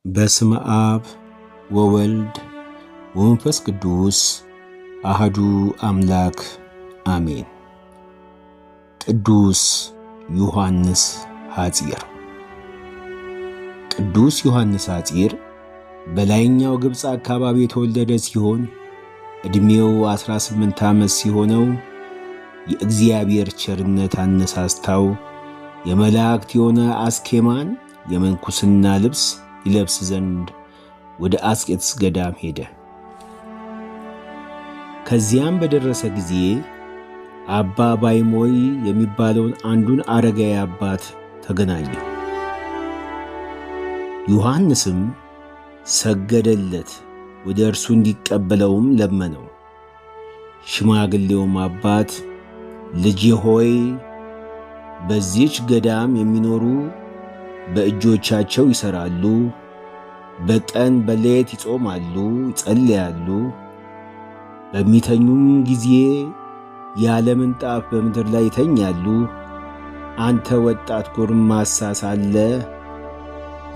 በስመ አብ ወወልድ ወመንፈስ ቅዱስ አሐዱ አምላክ አሜን። ቅዱስ ዮሐንስ ሐጺር። ቅዱስ ዮሐንስ ሐጺር በላይኛው ግብፅ አካባቢ የተወለደ ሲሆን ዕድሜው 18 ዓመት ሲሆነው የእግዚአብሔር ቸርነት አነሳስታው የመላእክት የሆነ አስኬማን የመንኩስና ልብስ ይለብስ ዘንድ ወደ አስቄጥስ ገዳም ሄደ። ከዚያም በደረሰ ጊዜ አባ ባይሞይ የሚባለውን አንዱን አረጋዊ አባት ተገናኘው። ዮሐንስም ሰገደለት፣ ወደ እርሱ እንዲቀበለውም ለመነው። ሽማግሌውም አባት ልጄ ሆይ በዚህች ገዳም የሚኖሩ በእጆቻቸው ይሠራሉ፣ በቀን በሌት ይጾማሉ፣ ይጸልያሉ፣ በሚተኙም ጊዜ ያለ ምንጣፍ በምድር ላይ ይተኛሉ። አንተ ወጣት ጎልማሳ ሳለ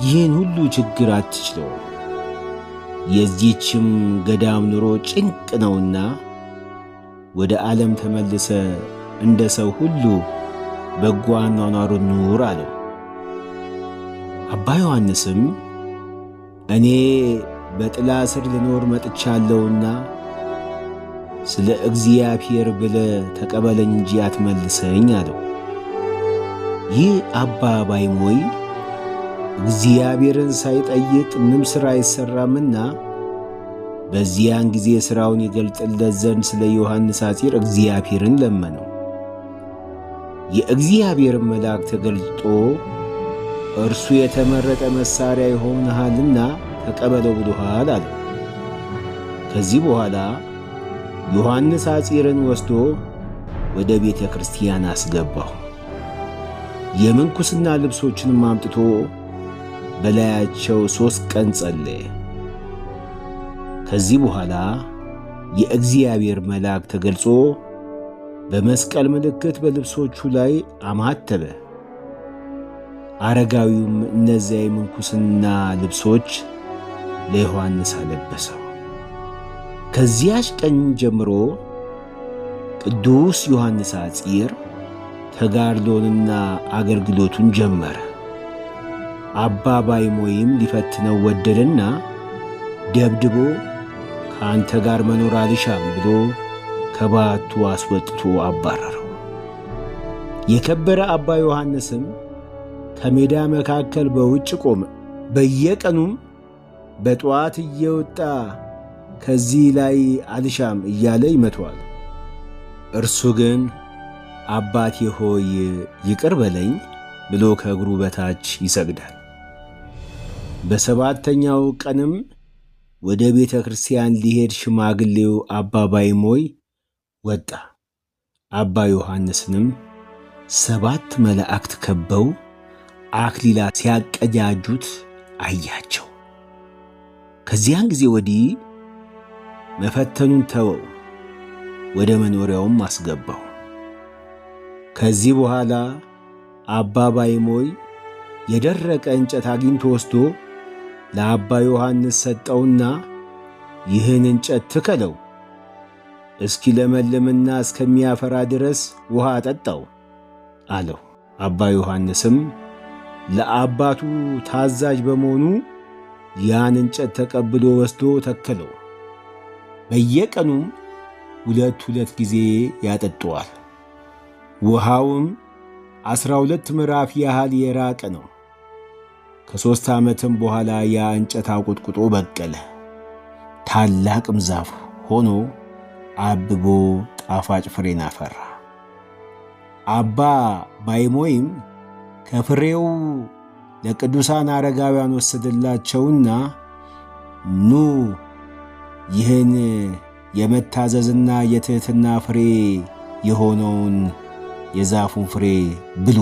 ይህን ሁሉ ችግር አትችለውም። የዚህችም ገዳም ኑሮ ጭንቅ ነውና ወደ ዓለም ተመልሰ እንደ ሰው ሁሉ በጎ አኗኗሩን ኑር አለው። አባ ዮሐንስም እኔ በጥላ ስር ልኖር መጥቻለሁና ስለ እግዚአብሔር ብለህ ተቀበለኝ እንጂ አትመልሰኝ አለው። ይህ አባ ባይሞይ እግዚአብሔርን ሳይጠይቅ ምንም ሥራ አይሠራምና በዚያን ጊዜ ሥራውን ይገልጥለት ዘንድ ስለ ዮሐንስ ሐጺር እግዚአብሔርን ለመነው። የእግዚአብሔርን መልአክ ተገልጦ እርሱ የተመረጠ መሣሪያ ይሆንሃልና ተቀበለው ብሎሃል አለው። ከዚህ በኋላ ዮሐንስ ሐጺርን ወስዶ ወደ ቤተ ክርስቲያን አስገባው። የምንኩስና ልብሶችንም አምጥቶ በላያቸው 3 ቀን ጸለየ። ከዚህ በኋላ የእግዚአብሔር መልአክ ተገልጾ በመስቀል ምልክት በልብሶቹ ላይ አማተበ። አረጋዊውም እነዚያ የምንኩስና ልብሶች ለዮሐንስ አለበሰው። ከዚያች ቀን ጀምሮ ቅዱስ ዮሐንስ ሐጺር ተጋድሎንና አገልግሎቱን ጀመረ። አባ ባይሞይም ሊፈትነው ወደደና ደብድቦ ከአንተ ጋር መኖር አልሻም ብሎ ከባቱ አስወጥቶ አባረረው። የከበረ አባ ዮሐንስም ከሜዳ መካከል በውጭ ቆመ። በየቀኑም በጠዋት እየወጣ ከዚህ ላይ አልሻም እያለ ይመተዋል። እርሱ ግን አባቴ ሆይ ይቅር በለኝ ብሎ ከእግሩ በታች ይሰግዳል። በሰባተኛው ቀንም ወደ ቤተ ክርስቲያን ሊሄድ ሽማግሌው አባ ባይሞይ ወጣ። አባ ዮሐንስንም 7 መላእክት ከበው አክሊላት ሲያቀዳጁት አያቸው። ከዚያን ጊዜ ወዲህ መፈተኑን ተወው፣ ወደ መኖሪያውም አስገባው። ከዚህ በኋላ አባ ባይሞይ የደረቀ እንጨት አግኝቶ ወስዶ ለአባ ዮሐንስ ሰጠውና ይህን እንጨት ትከለው፣ እስኪለመልምና እስከሚያፈራ ድረስ ውሃ አጠጣው አለው። አባ ዮሐንስም ለአባቱ ታዛዥ በመሆኑ ያን እንጨት ተቀብሎ ወስዶ ተከለው። በየቀኑም 2 ጊዜ ያጠጣዋል። ውሃውም 12 ምዕራፍ ያህል የራቀ ነው። ከ3 ዓመትም በኋላ ያ እንጨት አቆጥቁጦ በቀለ፣ ታላቅም ዛፍ ሆኖ አብቦ ጣፋጭ ፍሬን አፈራ። አባ ባይሞይም ከፍሬው ለቅዱሳን አረጋውያን ወሰደላቸውና ኑ ይህን የመታዘዝና የትሕትና ፍሬ የሆነውን የዛፉን ፍሬ ብሉ፣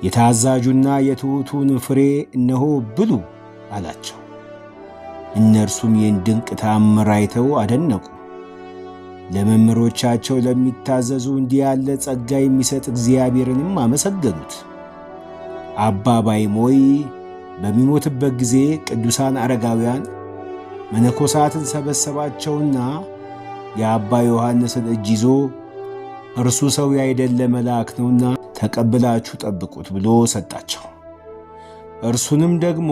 የታዛዡና የትሑቱን ፍሬ እነሆ ብሉ አላቸው። እነርሱም ይህን ድንቅ ተአምር አይተው አደነቁ። ለመምህሮቻቸው ለሚታዘዙ እንዲህ ያለ ጸጋ የሚሰጥ እግዚአብሔርንም አመሰገኑት። አባ ባይሞይ በሚሞትበት ጊዜ ቅዱሳን አረጋውያን መነኮሳትን ሰበሰባቸውና የአባ ዮሐንስን እጅ ይዞ እርሱ ሰው ያይደለ መልአክ ነውና ተቀብላችሁ ጠብቁት ብሎ ሰጣቸው። እርሱንም ደግሞ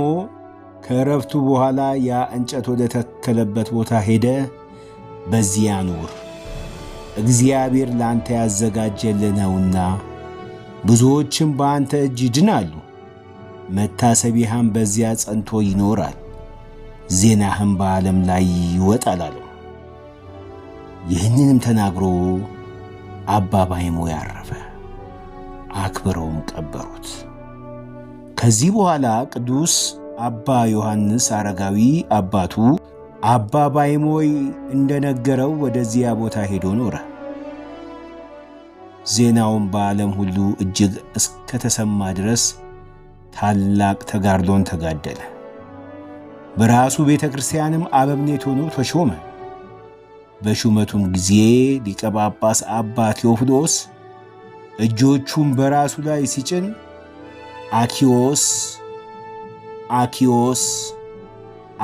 ከዕረፍቱ በኋላ ያ እንጨት ወደ ተከለበት ቦታ ሄደ፣ በዚያ ኑር፣ እግዚአብሔር ላንተ ያዘጋጀልህ ነውና ብዙዎችም በአንተ እጅ ይድናሉ፣ መታሰቢያህም በዚያ ጸንቶ ይኖራል፣ ዜናህም በዓለም ላይ ይወጣል አለው። ይህንንም ተናግሮ አባ ባይሞይ አረፈ። አክብረውም ቀበሩት። ከዚህ በኋላ ቅዱስ አባ ዮሐንስ አረጋዊ አባቱ አባ ባይሞይ እንደነገረው ወደዚያ ቦታ ሄዶ ኖረ። ዜናውን በዓለም ሁሉ እጅግ እስከተሰማ ድረስ ታላቅ ተጋድሎን ተጋደለ። በራሱ ቤተ ክርስቲያንም አበምኔት ሆኖ ተሾመ። በሹመቱም ጊዜ ሊቀ ጳጳስ አባ ቴዎፍሎስ እጆቹን በራሱ ላይ ሲጭን አኪዮስ አኪዮስ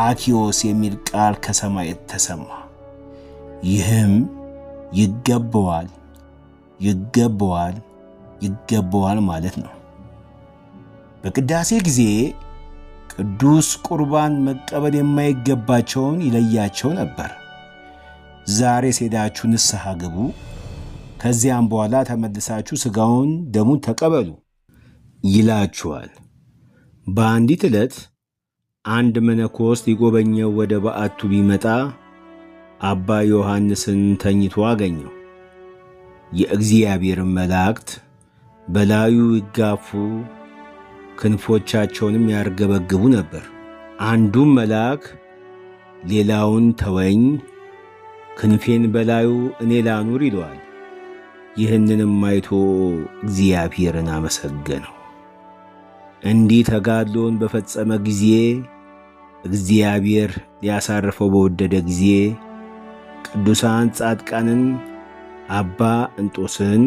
አኪዮስ የሚል ቃል ከሰማይ ተሰማ። ይህም ይገባዋል ይገባዋል ይገባዋል ማለት ነው። በቅዳሴ ጊዜ ቅዱስ ቁርባን መቀበል የማይገባቸውን ይለያቸው ነበር። ዛሬ ሄዳችሁ ንስሐ ግቡ፣ ከዚያም በኋላ ተመልሳችሁ ሥጋውን ደሙን ተቀበሉ ይላችኋል። በአንዲት ዕለት አንድ መነኮስ ሊጎበኘው ወደ በዓቱ ቢመጣ አባ ዮሐንስን ተኝቶ አገኘው። የእግዚአብሔርን መላእክት በላዩ ይጋፉ፣ ክንፎቻቸውንም ያርገበግቡ ነበር። አንዱም መልአክ ሌላውን ተወኝ፣ ክንፌን በላዩ እኔ ላኑር ይለዋል። ይህንንም አይቶ እግዚአብሔርን አመሰገነው። እንዲህ ተጋድሎን በፈጸመ ጊዜ እግዚአብሔር ሊያሳርፈው በወደደ ጊዜ ቅዱሳን ጻድቃንን አባ እንጦስን፣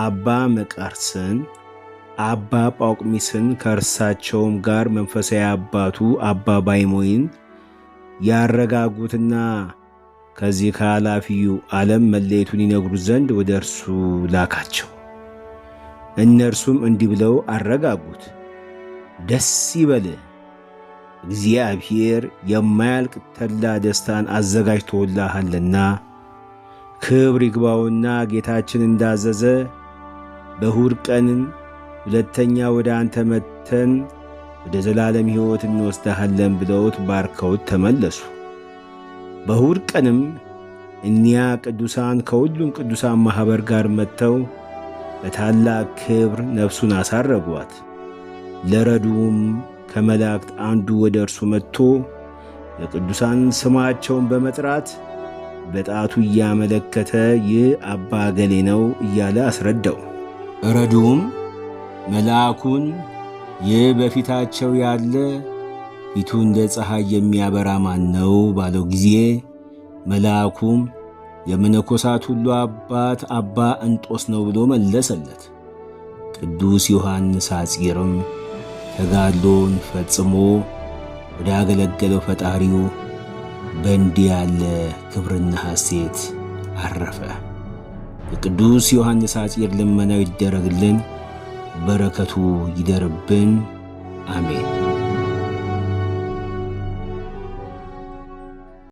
አባ መቃርስን፣ አባ ጳቁሚስን ከእርሳቸውም ጋር መንፈሳዊ አባቱ አባ ባይሞይን ያረጋጉትና ከዚህ ከኃላፊው ዓለም መለየቱን ይነግሩት ዘንድ ወደ እርሱ ላካቸው። እነርሱም እንዲህ ብለው አረጋጉት። ደስ ይበልህ፣ እግዚአብሔር የማያልቅ ተድላ ደስታን አዘጋጅቶልሃልና ክብር ይግባውና ጌታችን እንዳዘዘ በእሑድ ቀን ሁለተኛ ወደ አንተ መጥተን ወደ ዘላለም ሕይወት እንወስድሃለን ብለውት ባርከውት ተመለሱ። በእሑድ ቀንም እኒያ ቅዱሳን ከሁሉም ቅዱሳን ማኅበር ጋር መጥተው በታላቅ ክብር ነፍሱን አሳረጓት። ለረዱም ከመላእክት አንዱ ወደ እርሱ መጥቶ የቅዱሳን ስማቸውን በመጥራት በጣቱ እያመለከተ ይህ አባ ገሌ ነው እያለ አስረዳው። ረዱም መልአኩን ይህ በፊታቸው ያለ ፊቱ እንደ ፀሐይ የሚያበራ ማን ነው ባለው ጊዜ መልአኩም የመነኮሳት ሁሉ አባት አባ እንጦስ ነው ብሎ መለሰለት። ቅዱስ ዮሐንስ ሐጺርም ተጋድሎን ፈጽሞ ወደ አገለገለው ፈጣሪው በእንዲህ ያለ ክብርና ሐሴት አረፈ። የቅዱስ ዮሐንስ ሐጺር ልመናው ይደረግልን፣ በረከቱ ይደርብን። አሜን።